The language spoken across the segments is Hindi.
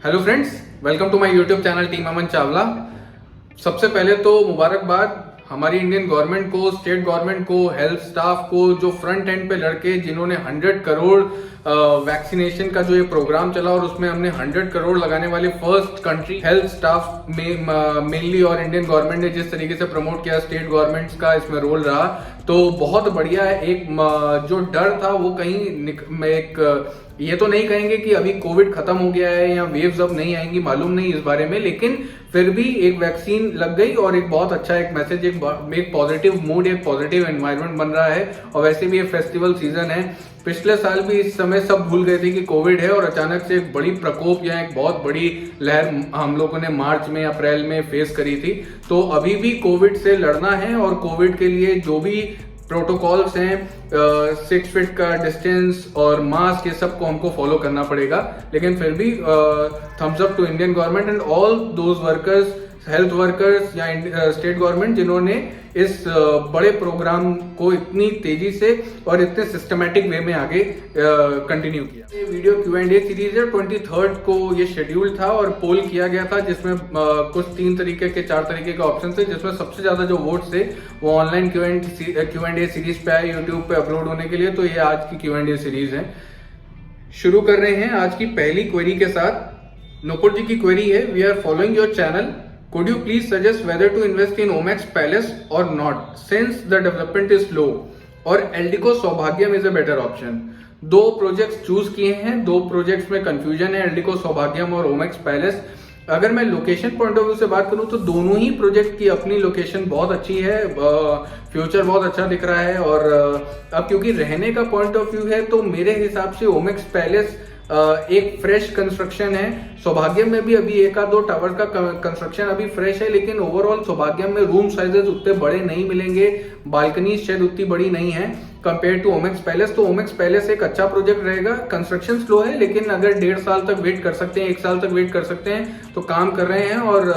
Hello friends, welcome to my YouTube channel team Aman Chawla. सबसे पहले तो मुबारकबाद हमारी इंडियन गवर्नमेंट को, स्टेट गवर्नमेंट को, हेल्थ स्टाफ को, जो फ्रंट एंड पे लड़के जिन्होंने 100 करोड़ वैक्सीनेशन का जो ये प्रोग्राम चला और उसमें हमने 100 करोड़ लगाने वाले फर्स्ट कंट्री। हेल्थ स्टाफ में मेनली और इंडियन गवर्नमेंट ने जिस तरीके से प्रमोट किया, स्टेट गवर्नमेंट्स का इसमें रोल रहा, तो बहुत बढ़िया है। एक जो डर था वो कहीं एक ये तो नहीं कहेंगे कि अभी कोविड खत्म हो गया है या वेव्स अब नहीं आएंगी, मालूम नहीं इस बारे में, लेकिन फिर भी एक वैक्सीन लग गई और एक बहुत अच्छा एक मैसेज, एक पॉजिटिव मूड, एक पॉजिटिव एनवायरनमेंट बन रहा है। और वैसे भी ये फेस्टिवल सीजन है। पिछले साल भी इस समय सब भूल गए थे कि कोविड है और अचानक से एक बड़ी प्रकोप या एक बहुत बड़ी लहर हम लोगों ने मार्च में, अप्रैल में फेस करी थी। तो अभी भी कोविड से लड़ना है और कोविड के लिए जो भी प्रोटोकॉल्स हैं, 6 फीट का डिस्टेंस और मास्क, ये सब को हमको फॉलो करना पड़ेगा। लेकिन फिर भी thumbs up to Indian government and all those workers, health workers या स्टेट गवर्नमेंट जिन्होंने इस बड़े प्रोग्राम को इतनी तेजी से और इतने सिस्टमैटिक वे में आगे कंटिन्यू किया। ये वीडियो Q&A सीरीज है। 23rd को ये शेड्यूल था और पोल किया गया था जिसमें कुछ 4 तरीके के ऑप्शन थे, जिसमें सबसे ज्यादा जो वोट थे वो ऑनलाइन Q&A सीरीज पे आए, यूट्यूब पे अपलोड होने के लिए। तो ये आज की Q&A सीरीज है। शुरू कर रहे हैं आज की पहली क्वेरी के साथ। नोपुर जी की क्वेरी है, we are following your channel, could you please suggest whether to invest in Omax Palace or not since the development is slow और Eldeco Saubhagyam is a better option। 2 projects choose किए हैं, 2 प्रोजेक्ट्स में कंफ्यूजन है, एल्डिको सौभाग्यम और ओमैक्स पैलेस। अगर मैं लोकेशन पॉइंट ऑफ व्यू से बात करूं तो दोनों ही प्रोजेक्ट की अपनी लोकेशन बहुत अच्छी है, फ्यूचर बहुत अच्छा दिख रहा है। और अब क्योंकि रहने का पॉइंट ऑफ व्यू है तो मेरे हिसाब से ओमैक्स पैलेस एक फ्रेश कंस्ट्रक्शन है। सौभाग्यम में भी अभी 1-2 टावर का कंस्ट्रक्शन अभी फ्रेश है, लेकिन ओवरऑल सौभाग्यम में रूम साइजेस उतने बड़े नहीं मिलेंगे, बालकनी शायद उतनी बड़ी नहीं है कंपेयर टू ओमैक्स पैलेस। तो ओमैक्स पैलेस एक अच्छा प्रोजेक्ट रहेगा। कंस्ट्रक्शन स्लो है, लेकिन अगर 1.5 साल तक वेट कर सकते हैं, 1 साल तक वेट कर सकते हैं तो काम कर रहे हैं और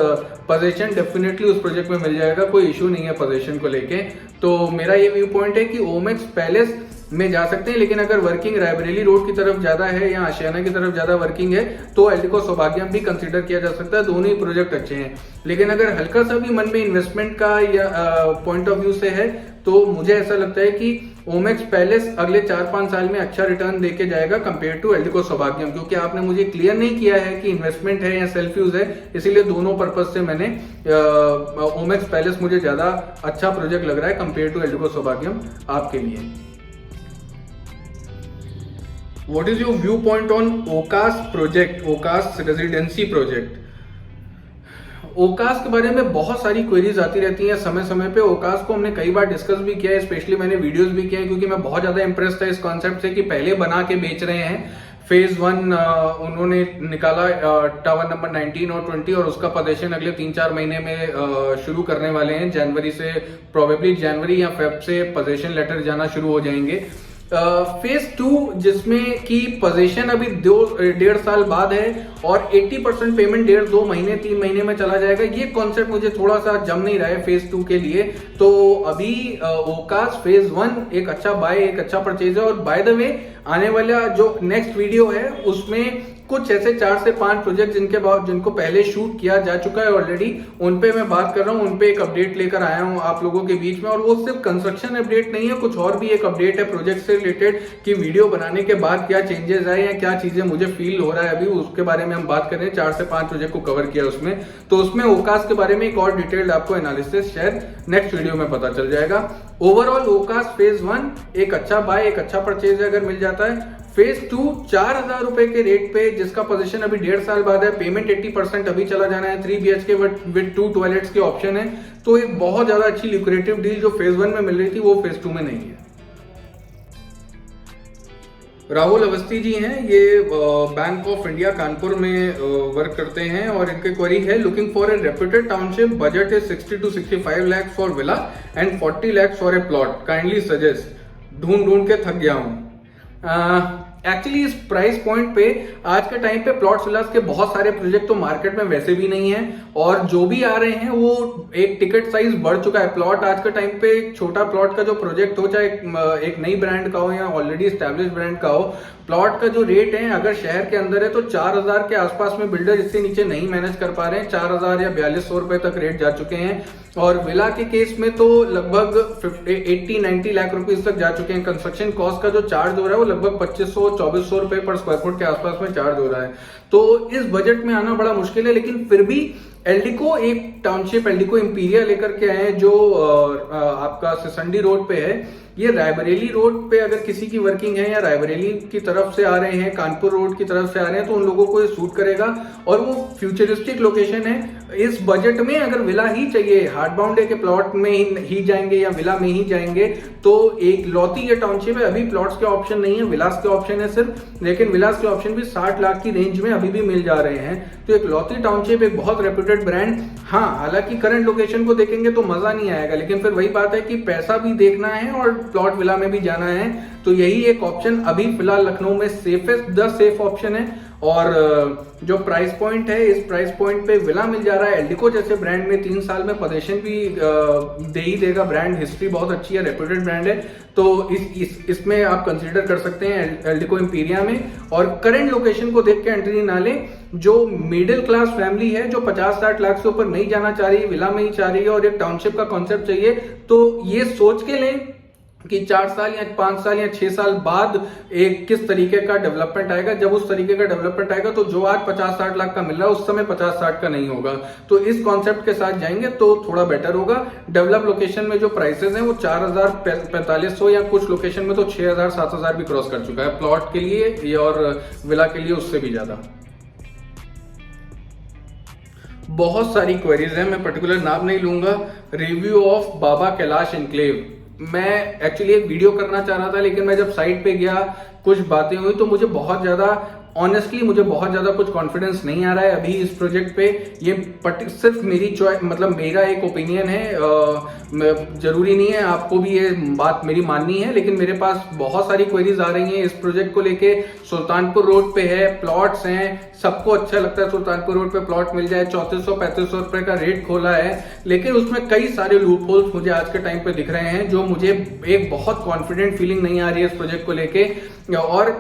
पोजीशन डेफिनेटली उस प्रोजेक्ट में मिल जाएगा, कोई इश्यू नहीं है पोजीशन को लेके। तो मेरा ये व्यू पॉइंट है कि ओमैक्स पैलेस में जा सकते हैं, लेकिन अगर वर्किंग रायबरेली रोड की तरफ ज्यादा है या आशियाना की तरफ ज्यादा वर्किंग है तो एल्डिको सौभाग्यम भी कंसीडर किया जा सकता है। दोनों ही प्रोजेक्ट अच्छे हैं, लेकिन अगर हल्का सा भी मन में इन्वेस्टमेंट का या पॉइंट ऑफ व्यू से है तो मुझे ऐसा लगता है कि ओमैक्स पैलेस अगले 4-5 साल में अच्छा रिटर्न देके जाएगा कंपेयर टू एल्डिको सौभाग्यम। क्योंकि आपने मुझे क्लियर नहीं किया है कि इन्वेस्टमेंट है या सेल्फ यूज है, इसीलिए दोनों पर्पज से मैंने ओमैक्स पैलेस मुझे ज्यादा अच्छा प्रोजेक्ट लग रहा है कंपेयर टू एल्डिको सौभाग्यम आपके लिए। What is your viewpoint on ओकास प्रोजेक्ट, ओकास रेजिडेंसी प्रोजेक्ट? ओकास के बारे में बहुत सारी क्वेरीज आती रहती हैं समय समय पे। ओकास को हमने कई बार डिस्कस भी किया है, स्पेशली मैंने वीडियोस भी किए हैं, क्योंकि मैं बहुत ज्यादा इंप्रेस था इस कॉन्सेप्ट से कि पहले बना के बेच रहे हैं। फेज 1 उन्होंने निकाला टावर नंबर 19 और 20 और उसका पोजीशन अगले 3-4 महीने में शुरू करने वाले हैं। जनवरी से, प्रोबेबली जनवरी या फेब से पोजीशन लेटर जाना शुरू हो जाएंगे। फेज 2 जिसमें की पोजीशन अभी 1.5 साल बाद है और 80% पेमेंट 1.5-2 महीने 3 महीने में चला जाएगा। ये कॉन्सेप्ट मुझे थोड़ा सा जम नहीं रहा है फेज 2 के लिए। तो अभी ओकास फेज 1 एक अच्छा बाय, एक अच्छा परचेज है। और बाय द वे आने वाला जो नेक्स्ट वीडियो है उसमें कुछ ऐसे 4 से 5 प्रोजेक्ट जिनको पहले शूट किया जा चुका है ऑलरेडी, उन पे मैं बात कर रहा हूँ, उन पे एक अपडेट लेकर आया हूँ आप लोगों के बीच में। और वो सिर्फ कंस्ट्रक्शन अपडेट नहीं है, कुछ और भी एक अपडेट है प्रोजेक्ट से रिलेटेड कि वीडियो बनाने के बाद क्या चेंजेस आए या क्या चीजें मुझे फील हो रहा है अभी, उसके बारे में हम बात कर रहे हैं। 4 से 5 प्रोजेक्ट को कवर किया उसमें, तो उसमें ओकास के बारे में एक और डिटेल्ड आपको एनालिसिस शायद नेक्स्ट वीडियो में पता चल जाएगा। ओवरऑल ओकास फेज 1 एक अच्छा बाय, एक अच्छा परचेज अगर मिल जाता है। फेज 2 4,000 रुपए के रेट पे, जिसका पोजीशन अभी 1.5 साल बाद है, पेमेंट 80% अभी चला जाना है, 3 BHK विद 2 टॉयलेट्स के ऑप्शन है। तो एक बहुत ज्यादा अच्छी ल्यूक्रेटिव डील जो फेज 1 में मिल रही थी वो फेज 2 में नहीं है। राहुल अवस्थी जी हैं, ये बैंक ऑफ इंडिया कानपुर में वर्क करते हैं और इनकी क्वेरी है, looking for a reputed township, budget is 60 to 65 lakhs for villa and 40 lakhs for a plot, kindly suggest. ढूंढ के थक गया हूं। एक्चुअली इस प्राइस पॉइंट पे आज के टाइम पे प्लॉट्स विलास के बहुत सारे प्रोजेक्ट तो मार्केट में वैसे भी नहीं है, और जो भी आ रहे हैं वो एक टिकट साइज बढ़ चुका है। प्लॉट आज के टाइम पे एक छोटा प्लॉट का जो प्रोजेक्ट हो, चाहे एक नई ब्रांड का हो या ऑलरेडी एस्टैब्लिश ब्रांड का हो, प्लॉट का जो रेट है अगर शहर के अंदर है तो 4,000 के आसपास में बिल्डर इससे नीचे नहीं मैनेज कर पा रहे हैं। 4,000 या 4,200 रुपए तक रेट जा चुके हैं और विला के केस में तो लगभग 80-90 लाख रुपीस तक जा चुके हैं। कंस्ट्रक्शन कॉस्ट का जो चार्ज हो रहा है वो लगभग 2,500-2,400 रुपए पर स्क्वायर फुट के आसपास में चार्ज हो रहा है। तो इस बजट में आना बड़ा मुश्किल है, लेकिन फिर भी एल्डिको एक टाउनशिप एल्डिको इंपीरिया लेकर के आए हैं जो आपका सिसंडी रोड पे है। ये रायबरेली रोड पे अगर किसी की वर्किंग है या रायबरेली की तरफ से आ रहे हैं, कानपुर रोड की तरफ से आ रहे हैं, तो उन लोगों को ये सूट करेगा और वो फ्यूचरिस्टिक लोकेशन है। इस बजट में अगर विला ही चाहिए, हार्ड बाउंडे के प्लॉट में ही जाएंगे या विला में ही जाएंगे तो एक लौती ये टाउनशिप है। अभी प्लॉट्स के ऑप्शन नहीं है, विलास के ऑप्शन है सिर्फ, लेकिन विलास के ऑप्शन भी 60 लाख की रेंज में अभी भी मिल जा रहे हैं। तो एक लौती टाउनशिप, एक बहुत रेप्यूटेड ब्रांड। हाँ, हालांकि करंट लोकेशन को देखेंगे तो मजा नहीं आएगा, लेकिन फिर वही बात है कि पैसा भी देखना है और प्लॉट विला में भी जाना है, तो यही एक ऑप्शन अभी फिलहाल लखनऊ में सेफ ऑप्शन है। और जो प्राइस पॉइंट है, इस प्राइस पॉइंट पे विला मिल जा रहा है। एल्डिको जैसे ब्रांड में 3 साल में पोजीशन भी दे ही देगा। ब्रांड हिस्ट्री बहुत अच्छी है, रेप्यूटेड ब्रांड है, तो इसमें आप कंसीडर कर सकते हैं एल्डिको इंपीरिया में। और करंट लोकेशन को देख के एंट्री ना लें। जो मिडिल क्लास फैमिली है जो 50-60 लाख से ऊपर नहीं जाना चाह रही, विला में ही चाह रही है और एक टाउनशिप का कॉन्सेप्ट चाहिए, तो ये सोच के लें कि 4 साल या 5 साल या 6 साल बाद एक किस तरीके का डेवलपमेंट आएगा। जब उस तरीके का डेवलपमेंट आएगा तो जो आज 50-60 लाख का मिल रहा है उस समय 50-60 का नहीं होगा। तो इस कॉन्सेप्ट के साथ जाएंगे तो थोड़ा बेटर होगा। डेवलप लोकेशन में जो प्राइसेस हैं वो 4,000-4,500 या कुछ लोकेशन में तो 6,000-7,000 भी क्रॉस कर चुका है प्लॉट के लिए और विला के लिए उससे भी ज्यादा। बहुत सारी क्वेरीज हैं, मैं पर्टिकुलर नाम नहीं लूंगा। Review of Baba Kailash enclave, मैं एक्चुअली एक वीडियो करना चाह रहा था, लेकिन मैं जब साइट पे गया कुछ बातें हुई तो मुझे बहुत ज्यादा कुछ कॉन्फिडेंस नहीं आ रहा है अभी इस प्रोजेक्ट पे। ये सिर्फ मेरी चॉइस, मतलब मेरा एक ओपिनियन है, जरूरी नहीं है आपको भी ये बात मेरी माननी है, लेकिन मेरे पास बहुत सारी क्वेरीज आ रही हैं इस प्रोजेक्ट को लेके। सुल्तानपुर रोड पे है, प्लॉट्स हैं, सबको अच्छा लगता है सुल्तानपुर रोड पे प्लॉट मिल जाए। 3400-3500 रुपए का रेट खोला है, लेकिन उसमें कई सारे लूप होल्स मुझे आज के टाइम पे दिख रहे हैं जो मुझे एक बहुत कॉन्फिडेंट फीलिंग नहीं आ रही है इस प्रोजेक्ट को लेके। और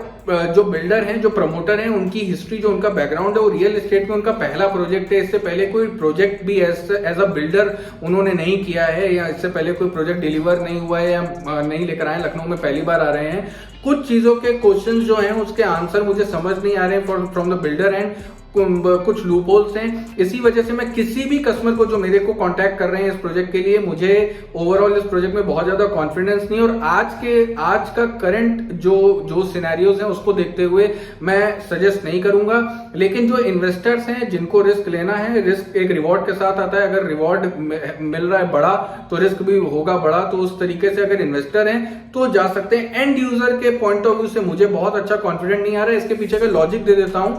जो बिल्डर हैं, जो प्रमोटर हैं, उनकी हिस्ट्री, जो उनका बैकग्राउंड है, वो रियल एस्टेट में उनका पहला प्रोजेक्ट है। इससे पहले कोई प्रोजेक्ट भी एज अ बिल्डर उन्होंने नहीं किया है, या इससे पहले कोई प्रोजेक्ट डिलीवर नहीं हुआ है या नहीं लेकर आए, लखनऊ में पहली बार आ रहे हैं। कुछ चीजों के क्वेश्चन जो हैं उसके आंसर मुझे समझ नहीं आ रहे हैं फ्रॉम द बिल्डर एंड, कुछ लूप होल्स हैं। इसी वजह से मैं किसी भी कस्टमर को जो मेरे को कांटेक्ट कर रहे हैं इस प्रोजेक्ट के लिए, मुझे ओवरऑल इस प्रोजेक्ट में बहुत ज्यादा कॉन्फिडेंस नहीं। और आज का करंट जो सिनेरियोज हैं उसको देखते हुए मैं सजेस्ट नहीं करूंगा। लेकिन जो इन्वेस्टर्स हैं जिनको रिस्क लेना है, रिस्क एक रिवॉर्ड के साथ आता है। अगर रिवॉर्ड मिल रहा है बड़ा तो रिस्क भी होगा बड़ा, तो उस तरीके से अगर इन्वेस्टर हैं तो जा सकते हैं। एंड यूजर के पॉइंट ऑफ व्यू से मुझे बहुत अच्छा कॉन्फिडेंट नहीं आ रहा है। इसके पीछे का लॉजिक दे देता हूं।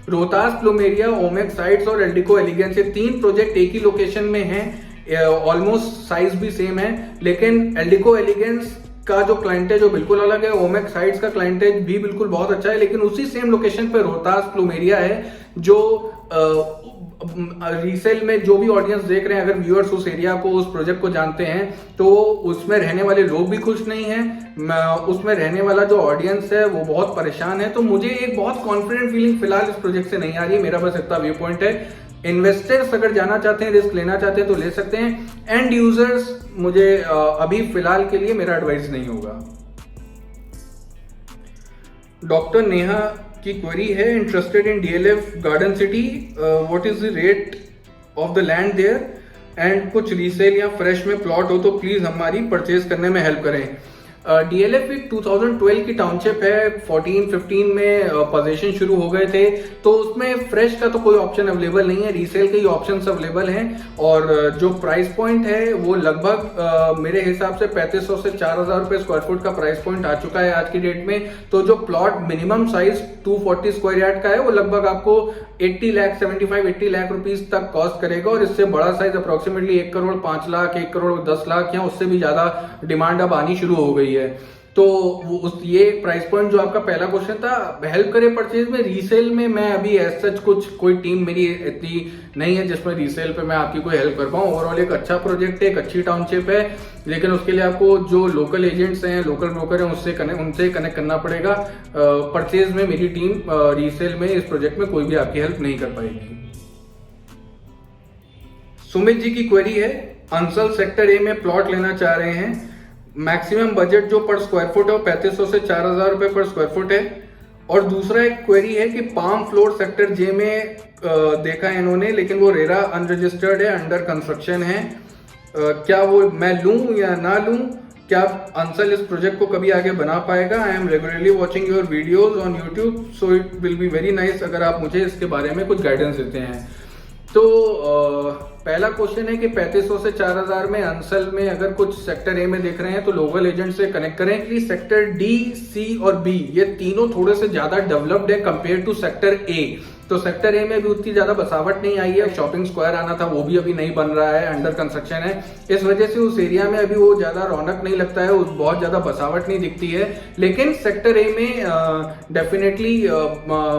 रोहतास प्लूमेरिया, ओमेक्स साइट्स और एल्डिको एलिगेंस, ये 3 प्रोजेक्ट एक ही लोकेशन में हैं, ऑलमोस्ट साइज भी सेम है, लेकिन एल्डिको एलिगेंस का जो क्लाइंटेज वो बिल्कुल अलग है, ओमेक्स साइट्स का क्लाइंटेज भी बिल्कुल बहुत अच्छा है। लेकिन उसी सेम लोकेशन पे रोहतास प्लूमेरिया है, जो रीसेल में जो भी ऑडियंस देख रहे हैं, अगर व्यूअर्स उस एरिया को, उस प्रोजेक्ट को जानते हैं, तो उसमें रहने वाले लोग भी खुश नहीं हैं, उसमें रहने वाला जो ऑडियंस है वो बहुत परेशान है। तो मुझे एक बहुत कॉन्फिडेंट फीलिंग फिलहाल इस प्रोजेक्ट से नहीं आ रही है। मेरा बस इतना व्यू पॉइंट है। इन्वेस्टर्स अगर जाना चाहते हैं, रिस्क लेना चाहते हैं तो ले सकते हैं। एंड यूजर्स मुझे अभी फिलहाल के लिए मेरा एडवाइस नहीं होगा। डॉक्टर नेहा की क्वेरी है, interested in DLF Garden City, what is the rate of the land there and कुछ रीसेल या फ्रेश में प्लॉट हो तो प्लीज हमारी परचेज करने में हेल्प करें। डीएलएफ एक 2012 की टाउनशिप है, 14-15 में पोजीशन शुरू हो गए थे, तो उसमें फ्रेश का तो कोई ऑप्शन अवेलेबल नहीं है, रीसेल के ही ऑप्शंस अवेलेबल हैं। और जो प्राइस पॉइंट है वो लगभग मेरे हिसाब से 3500 से 4,000 रुपए स्क्वायर फुट का प्राइस पॉइंट आ चुका है आज की डेट में। तो जो plot minimum size 240 square yard का है वो लगभग आपको 75-80 लाख रुपीस तक कॉस्ट करेगा। और इससे बड़ा साइज अप्रोक्सीमेटली 1 करोड़ 5 लाख, 1 करोड़ 10 लाख या उससे भी ज्यादा डिमांड अब आनी शुरू हो गई है। तो तो ये प्राइस पॉइंट जो आपका पहला क्वेश्चन था, हेल्प करे परचेज में। रीसेल में मैं अभी एज सच कोई टीम मेरी इतनी नहीं है जिसमें रीसेल पे मैं आपकी कोई हेल्प कर पाऊँ। ओवरऑल एक अच्छा प्रोजेक्ट है, एक अच्छी टाउनशिप है, लेकिन उसके लिए आपको जो लोकल एजेंट्स हैं, लोकल ब्रोकर हैं, उनसे कनेक्ट करना पड़ेगा। परचेज में मेरी टीम रीसेल में इस प्रोजेक्ट में कोई भी आपकी हेल्प नहीं कर पाएगी। सुमित जी की क्वेरी है, अंसल सेक्टर ए में प्लॉट लेना चाह रहे हैं। मैक्सिमम बजट जो पर स्क्वायर फुट है वो 3500 से 4000 रुपए पर स्क्वायर फुट है। और दूसरा एक क्वेरी है कि पाम फ्लोर सेक्टर जे में देखा है इन्होंने, लेकिन वो रेरा अनरजिस्टर्ड है, अंडर कंस्ट्रक्शन है। क्या वो मैं लूं या ना लूं? क्या अंसल इस प्रोजेक्ट को कभी आगे बना पाएगा? I am regularly watching your videos on YouTube, so it will be very nice अगर आप मुझे इसके बारे में कुछ गाइडेंस देते हैं। तो पहला क्वेश्चन है कि 3500 से 4000 में अंसल में अगर कुछ सेक्टर ए में देख रहे हैं तो लोकल एजेंट से कनेक्ट करें। कि सेक्टर डी, सी और बी ये तीनों थोड़े से ज्यादा डेवलप्ड है कंपेयर टू सेक्टर ए। तो सेक्टर ए में भी उतनी ज्यादा बसावट नहीं आई है। शॉपिंग स्क्वायर आना था वो भी अभी नहीं बन रहा है, अंडर कंस्ट्रक्शन है। इस वजह से उस एरिया में अभी वो ज्यादा रौनक नहीं लगता है, बहुत ज्यादा बसावट नहीं दिखती है। लेकिन सेक्टर ए में डेफिनेटली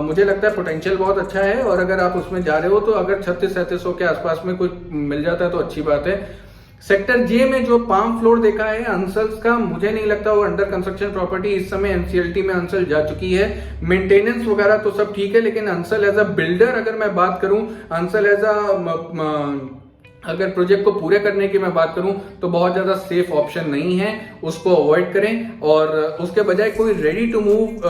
मुझे लगता है पोटेंशियल बहुत अच्छा है। और अगर आप उसमें जा रहे हो तो अगर 3600-3700 के आसपास में कुछ मिल जाता है तो अच्छी बात है। सेक्टर जे में जो पाम फ्लोर देखा है अंसल्स का, मुझे नहीं लगता वो अंडर कंस्ट्रक्शन प्रॉपर्टी। इस समय एनसीएलटी में अंसल जा चुकी है। मेंटेनेंस वगैरह तो सब ठीक है, लेकिन अंसल एज अ बिल्डर अगर मैं बात करूं, अंसल एज अ अगर प्रोजेक्ट को पूरे करने की मैं बात करूं तो बहुत ज्यादा सेफ ऑप्शन नहीं है, उसको अवॉइड करें और उसके बजाय कोई रेडी टू मूव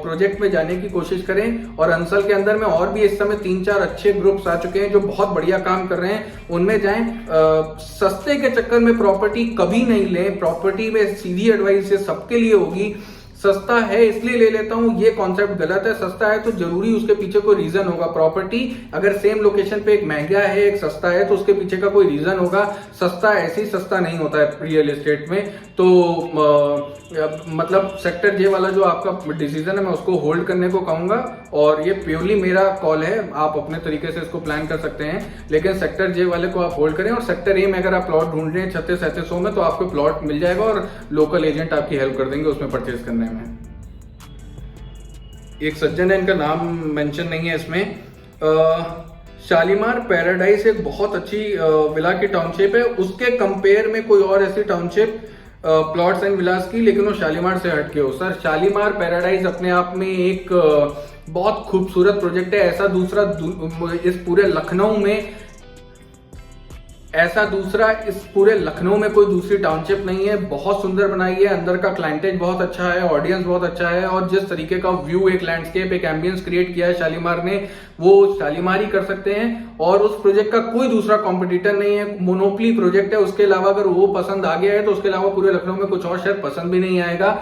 प्रोजेक्ट में जाने की कोशिश करें। और अंसल के अंदर में और भी इस समय 3-4 अच्छे ग्रुप्स आ चुके हैं जो बहुत बढ़िया काम कर रहे हैं, उनमें जाएं। सस्ते के चक्कर में प्रॉपर्टी कभी नहीं लें। प्रॉपर्टी में सीधी एडवाइस सबके लिए होगी, सस्ता है इसलिए ले लेता हूं, ये कॉन्सेप्ट गलत है। सस्ता है तो जरूरी उसके पीछे कोई रीजन होगा। प्रॉपर्टी अगर सेम लोकेशन पे एक महंगा है एक सस्ता है तो उसके पीछे का कोई रीजन होगा। सस्ता ऐसे ही सस्ता नहीं होता है रियल एस्टेट में। तो मतलब सेक्टर जे वाला जो आपका डिसीजन है मैं उसको होल्ड करने को कहूंगा, और ये प्योरली मेरा कॉल है, आप अपने तरीके से इसको प्लान कर सकते हैं। लेकिन सेक्टर जे वाले को आप होल्ड करें। और सेक्टर ए में अगर आप प्लॉट ढूंढ रहे हैं 3600-3700 में तो आपको प्लॉट मिल जाएगा और लोकल एजेंट आपकी हेल्प कर देंगे उसमें परचेज करने में। एक सज्जन है, इनका नाम मेंशन नहीं है इसमें। शालीमार पैराडाइज एक बहुत अच्छी विला की टाउनशिप है। उसके कंपेयर में कोई और ऐसी टाउनशिप प्लॉट्स एंड विलास की, लेकिन वो शालीमार से हटके हो। सर शालीमार पैराडाइज अपने आप में एक बहुत खूबसूरत प्रोजेक्ट है। ऐसा दूसरा इस पूरे लखनऊ में कोई दूसरी टाउनशिप नहीं है। बहुत सुंदर बनाई है, अंदर का क्लाइंटेज बहुत अच्छा है, ऑडियंस बहुत अच्छा है, और जिस तरीके का व्यू, एक लैंडस्केप, एक एम्बियंस क्रिएट किया है शालीमार ने, वो शालीमार ही कर सकते हैं। और उस प्रोजेक्ट का कोई दूसरा कॉम्पिटिटर नहीं है, मोनोपली प्रोजेक्ट है। उसके अलावा अगर वो पसंद आ गया है तो उसके अलावा पूरे लखनऊ में कुछ और शायद पसंद भी नहीं आएगा।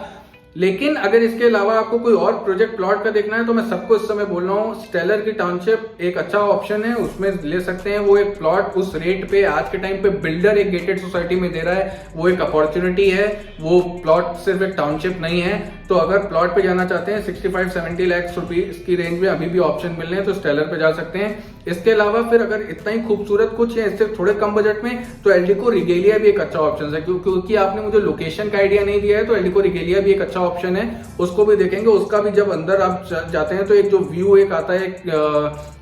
लेकिन अगर इसके अलावा आपको कोई और प्रोजेक्ट प्लॉट का देखना है तो मैं सबको इस समय बोल रहा हूँ स्टेलर की टाउनशिप एक अच्छा ऑप्शन है, उसमें ले सकते हैं। वो एक प्लॉट उस रेट पे आज के टाइम पे बिल्डर एक गेटेड सोसाइटी में दे रहा है, वो एक अपॉर्चुनिटी है। वो प्लॉट सिर्फ एक टाउनशिप नहीं है। तो अगर प्लॉट पे जाना चाहते हैं 65-70 लाख रुपीज की रेंज में अभी भी ऑप्शन मिल रहे हैं तो स्टेलर पे जा सकते हैं। इसके अलावा फिर अगर इतना ही खूबसूरत कुछ है इससे थोड़े कम बजट में तो एल्डिको रिगेलिया भी एक अच्छा ऑप्शन है। क्योंकि आपने मुझे लोकेशन का आइडिया नहीं दिया है तो एल्डिको रिगेलिया भी एक अच्छा ऑप्शन है, उसको भी देखेंगे। उसका भी जब अंदर आप जाते हैं तो एक जो व्यू एक आता है,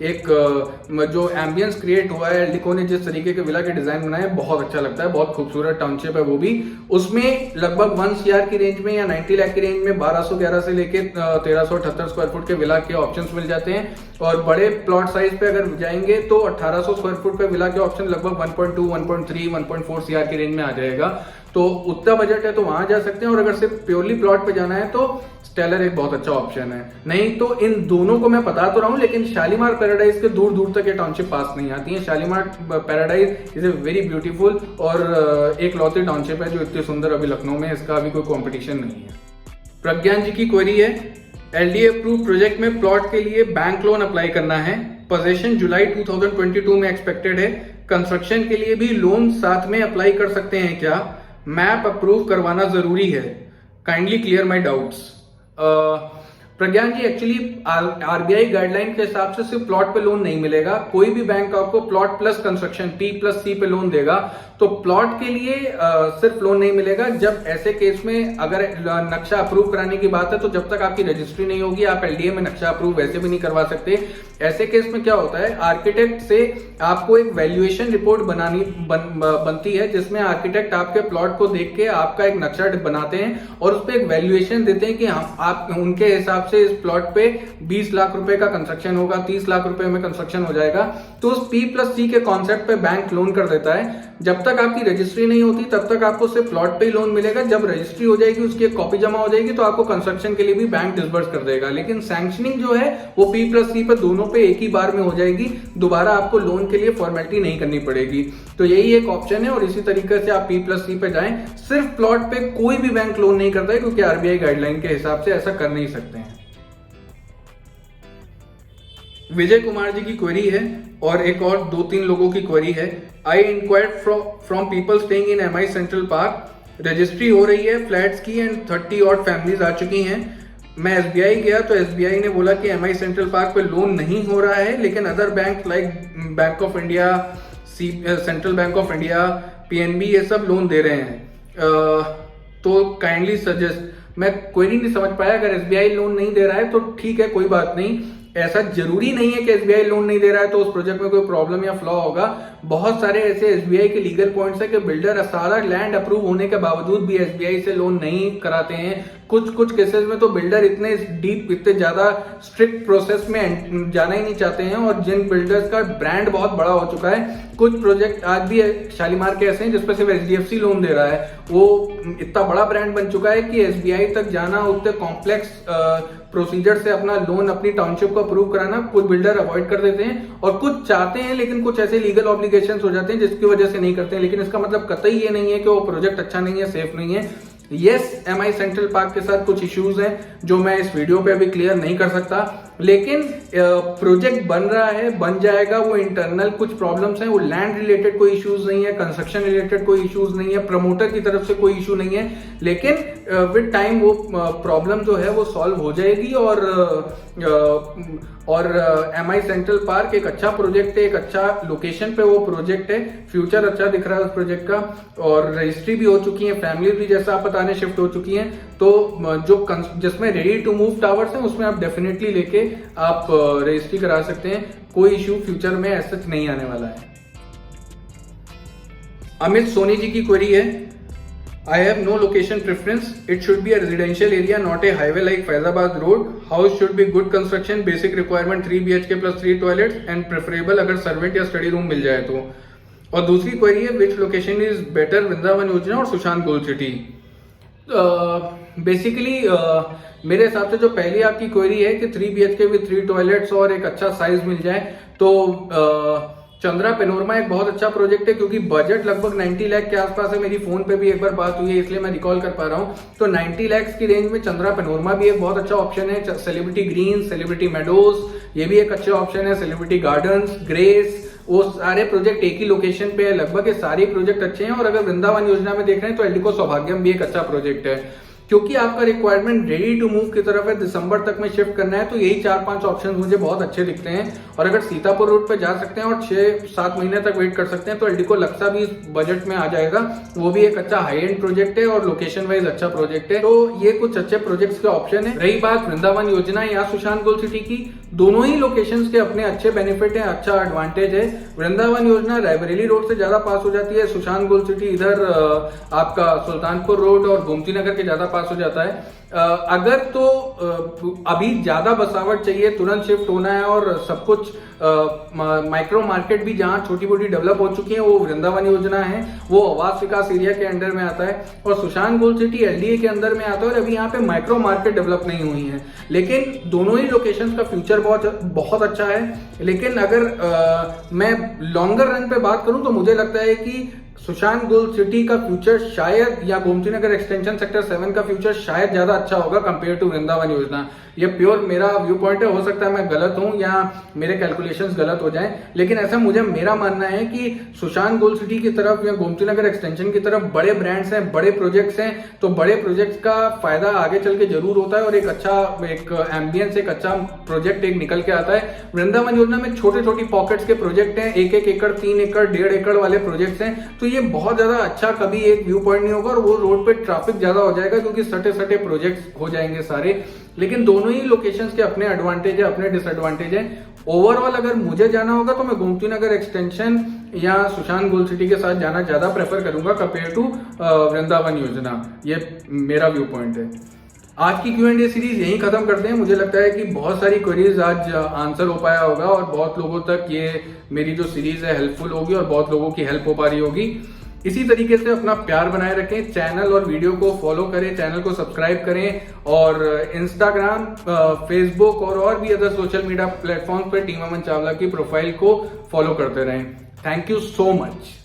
एक जो एम्बियंस क्रिएट हुआ है, एल्डिको ने जिस तरीके के विला के डिजाइन बनाए हैं बहुत अच्छा लगता है। बहुत खूबसूरत टाउनशिप है वो भी। उसमें लगभग 1 CR की रेंज में या 90 लाख की रेंज में 1211 से लेके 1378 स्क्वायर फुट के विला के ऑप्शंस मिल जाते हैं। और बड़े प्लॉट साइज पे अगर जाएंगे तो 1800 स्क्वायर फुट पे विला के ऑप्शन लगभग 1.2, 1.3, 1.4 CR की रेंज में आ जाएगा। तो उतना बजट है तो वहां जा सकते हैं। और अगर सिर्फ प्योरली प्लॉट पे जाना है तो स्टेलर एक बहुत अच्छा ऑप्शन है। नहीं तो इन दोनों को मैं बता तो रहा हूं, लेकिन शालीमार पैराडाइज के दूर दूर तक ये टाउनशिप पास नहीं आती है। Shalimar paradise is a very beautiful और एक लौती टाउनशिप है जो इतनी सुंदर अभी लखनऊ में, इसका अभी कोई कॉम्पिटिशन नहीं है। प्रज्ञान जी की क्वेरी है, एलडीए अप्रूव प्रोजेक्ट में प्लॉट के लिए बैंक लोन अप्लाई करना है। पोजीशन जुलाई 2022 में एक्सपेक्टेड है। कंस्ट्रक्शन के लिए भी लोन साथ में अप्लाई कर सकते हैं क्या? मैप अप्रूव करवाना जरूरी है, kindly clear my doubts. Pragyan ji, actually RBI guideline के हिसाब से सिर्फ प्लॉट पे लोन नहीं मिलेगा। कोई भी बैंक आपको प्लॉट प्लस कंस्ट्रक्शन P+C पे लोन देगा, तो प्लॉट के लिए सिर्फ लोन नहीं मिलेगा। जब ऐसे केस में अगर नक्शा अप्रूव कराने की बात है, तो जब तक आपकी रजिस्ट्री नहीं होगी आप एलडीए में नक्शा अप्रूव वैसे भी नहीं करवा सकते। ऐसे केस में क्या होता है, आर्किटेक्ट से आपको एक वैल्यूएशन रिपोर्ट बनती है, जिसमें आर्किटेक्ट आपके प्लॉट को देख के आपका एक नक्शा बनाते हैं और उस पर एक वैल्यूएशन देते हैं कि आप उनके हिसाब से इस प्लॉट पे 20 लाख रुपए का कंस्ट्रक्शन होगा, 30 लाख रुपए में कंस्ट्रक्शन हो जाएगा। तो उस P+C के कॉन्सेप्ट पे बैंक लोन कर देता है। जब तक आपकी रजिस्ट्री नहीं होती तब तक आपको सिर्फ प्लॉट पे ही लोन मिलेगा। जब रजिस्ट्री हो जाएगी, उसकी एक कॉपी जमा हो जाएगी, तो आपको कंस्ट्रक्शन के लिए भी बैंक डिसबर्स कर देगा। लेकिन सैंक्शनिंग जो है वो P+C पे दोनों पे एक ही बार में हो जाएगी, दोबारा आपको लोन के लिए फॉर्मेलिटी नहीं करनी पड़ेगी। तो यही एक ऑप्शन है और इसी तरीके से आप P+C पे जाएं। सिर्फ प्लॉट पे कोई भी बैंक लोन नहीं करता है, क्योंकि आरबीआई गाइडलाइन के हिसाब से ऐसा कर नहीं सकते हैं। विजय कुमार जी की क्वेरी है और एक और 2-3 लोगों की क्वेरी है। आई inquired from people staying in MI central park. Registry हो रही है फ्लैट्स की एंड 30 ऑड फैमिलीज आ चुकी हैं। मैं SBI गया तो SBI ने बोला कि MI सेंट्रल पार्क पे लोन नहीं हो रहा है, लेकिन other bank like bank of India, central bank of India, PNB ये सब लोन दे रहे हैं। तो काइंडली सजेस्ट, मैं क्वेरी नहीं समझ पाया। अगर SBI लोन नहीं दे रहा है तो ठीक है, कोई बात नहीं। ऐसा जरूरी नहीं है कि SBI लोन नहीं दे रहा है तो उस प्रोजेक्ट में कोई प्रॉब्लम या फ्लॉ होगा। बहुत सारे ऐसे SBI के लीगल पॉइंट्स है कि बिल्डर सारा लैंड अप्रूव होने के बावजूद भी SBI से लोन नहीं कराते हैं। कुछ केसेस में तो बिल्डर इतने डीप, इतने ज्यादा स्ट्रिक्ट प्रोसेस में जाना ही नहीं चाहते हैं, और जिन बिल्डर्स का ब्रांड बहुत बड़ा हो चुका है, कुछ प्रोजेक्ट आज भी शालीमार के ऐसे हैं जिसपे सिर्फ HDFC लोन दे रहा है। वो इतना बड़ा ब्रांड बन चुका है कि SBI तक जाना, उतने कॉम्प्लेक्स प्रोसीजर से अपना लोन, अपनी टाउनशिप को अप्रूव कराना कुछ बिल्डर अवॉइड कर देते हैं, और कुछ चाहते हैं लेकिन कुछ ऐसे लीगल ऑब्लिगेशंस हो जाते हैं जिसकी वजह से नहीं करते हैं। लेकिन इसका मतलब कतई ये नहीं है कि वो प्रोजेक्ट अच्छा नहीं है, सेफ नहीं है। यस, MI सेंट्रल पार्क के साथ कुछ इश्यूज हैं जो मैं इस वीडियो पे अभी क्लियर नहीं कर सकता, लेकिन प्रोजेक्ट बन रहा है, बन जाएगा। वो इंटरनल कुछ प्रॉब्लम्स हैं, वो लैंड रिलेटेड कोई इश्यूज नहीं है, कंस्ट्रक्शन रिलेटेड कोई इश्यूज नहीं है, प्रमोटर की तरफ से कोई इशू नहीं है, लेकिन विद टाइम वो प्रॉब्लम जो है वो सॉल्व हो जाएगी। और MI सेंट्रल पार्क एक अच्छा प्रोजेक्ट है, एक अच्छा लोकेशन पे वो प्रोजेक्ट है, फ्यूचर अच्छा दिख रहा है उस प्रोजेक्ट का, और रजिस्ट्री भी हो चुकी है, फैमिली भी जैसा आप बताने शिफ्ट हो चुकी हैं। तो जो जिसमें रेडी टू मूव टावर्स हैं उसमें आप डेफिनेटली लेके आप रजिस्ट्री करा सकते हैं। कोई इश्यू फ्यूचर में ऐसा नहीं आने वाला है। अमित सोनी जी की क्वेरी है, I have no location preference. It should be a residential area, not a highway like Faizabad Road. House should be good construction, basic requirement 3 BHK plus 3 toilets and preferable अगर सर्वेंट या स्टडी रूम मिल जाए तो। और दूसरी क्वेरी है, which location is better, Vrindavan योजना और सुशांत गोल्ड सिटी। बेसिकली मेरे हिसाब से जो पहली आपकी क्वेरी है कि 3 BHK विद 3 टॉयलेट्स और एक अच्छा साइज मिल जाए, तो चंद्रा पेनोरमा एक बहुत अच्छा प्रोजेक्ट है, क्योंकि बजट लगभग 90 लाख के आसपास है। मेरी फोन पे भी एक बार बात हुई है, इसलिए मैं रिकॉल कर पा रहा हूँ। तो 90 लाख की रेंज में चंद्रा पेनोरमा भी एक बहुत अच्छा ऑप्शन है। सेलिब्रिटी ग्रीन, सेलिब्रिटी मेडोज, ये भी एक अच्छा ऑप्शन है। सेलिब्रिटी गार्डन्स, ग्रेस, वो सारे प्रोजेक्ट एक ही लोकेशन पे है। लगभग ये सारे प्रोजेक्ट अच्छे हैं। और अगर वृंदावन योजना में देख रहे हैं तो एल्डिको सौभाग्यम भी एक अच्छा प्रोजेक्ट है, क्योंकि आपका रिक्वायरमेंट रेडी टू मूव की तरफ है, दिसंबर तक में शिफ्ट करना है। तो यही 4-5 ऑप्शन मुझे बहुत अच्छे दिखते हैं। और अगर सीतापुर रूट पे जा सकते हैं और 6-7 महीने तक वेट कर सकते हैं तो एल्डिको लक्सा भी इस बजट में आ जाएगा। वो भी एक अच्छा हाई एंड प्रोजेक्ट है और लोकेशन वाइज अच्छा प्रोजेक्ट है। तो ये कुछ अच्छे प्रोजेक्ट्स के ऑप्शन है। रही बात वृंदावन योजना या सुशांत गोल्ड सिटी की, दोनों ही लोकेशंस के अपने अच्छे बेनिफिट है, अच्छा एडवांटेज है। वृंदावन योजना रायबरेली रोड से ज्यादा पास हो जाती है, सुशांत गोल्ड सिटी इधर आपका सुल्तानपुर रोड और गोमती नगर के ज्यादा पास हो जाता है। अगर तो अभी ज्यादा बसावट चाहिए, तुरंत शिफ्ट होना है और सब कुछ माइक्रो मार्केट भी जहां छोटी मोटी डेवलप हो चुकी है, वो वृंदावन योजना है, वो आवास विकास एरिया के अंडर में आता है। और सुशांत गोल्ड सिटी LDA के अंदर में आता है और अभी यहाँ पे माइक्रो मार्केट डेवलप नहीं हुई है। लेकिन दोनों ही लोकेशंस का फ्यूचर बहुत अच्छा है। लेकिन अगर मैं लॉन्गर रन पे बात करूं तो मुझे लगता है कि सुशांत गोल्ड सिटी का फ्यूचर शायद, या गोमती नगर एक्सटेंशन सेक्टर 7 का फ्यूचर शायद ज्यादा अच्छा होगा कंपेयर टू वृंदावन योजना। ये प्योर मेरा व्यू पॉइंट है, हो सकता है मैं गलत हूं या मेरे कैलकुलेशंस गलत हो जाएं, लेकिन ऐसा मुझे मेरा मानना है कि सुशांत गोल्ड सिटी की तरफ या गोमती नगर एक्सटेंशन की तरफ बड़े ब्रांड्स हैं, बड़े प्रोजेक्ट्स हैं, तो बड़े प्रोजेक्ट्स का फायदा आगे चल के जरूर होता है और एक अच्छा एक एम्बियंस, एक अच्छा प्रोजेक्ट एक निकल के आता है। वृंदावन योजना में छोटे छोटी पॉकेट्स के प्रोजेक्ट हैं, 1-1 एकड़, 3 एकड़, 1.5 एकड़ वाले प्रोजेक्ट्स हैं, तो ये बहुत ज्यादा अच्छा कभी एक व्यू पॉइंट नहीं होगा और वो रोड पे ट्रैफिक ज्यादा हो जाएगा क्योंकि सटे सटे प्रोजेक्ट्स हो जाएंगे सारे। लेकिन दोनों ही लोकेशंस के अपने एडवांटेज है, अपने डिसएडवांटेज है। ओवरऑल अगर मुझे जाना होगा तो मैं गोमती नगर एक्सटेंशन या सुशांत गोल्ड सिटी के साथ जाना ज्यादा प्रेफर करूंगा कंपेयर टू वृंदावन योजना। ये मेरा व्यू पॉइंट है। आज की Q&A सीरीज यही खत्म करते हैं। मुझे लगता है कि बहुत सारी क्वेरीज आज आंसर हो पाया होगा और बहुत लोगों तक ये मेरी जो सीरीज है हेल्पफुल होगी और बहुत लोगों की हेल्प हो पा रही होगी। इसी तरीके से अपना प्यार बनाए रखें, चैनल और वीडियो को फॉलो करें, चैनल को सब्सक्राइब करें और इंस्टाग्राम, फेसबुक और भी अदर सोशल मीडिया प्लेटफॉर्म पर टीम अमन चावला की प्रोफाइल को फॉलो करते रहें। Thank you so much.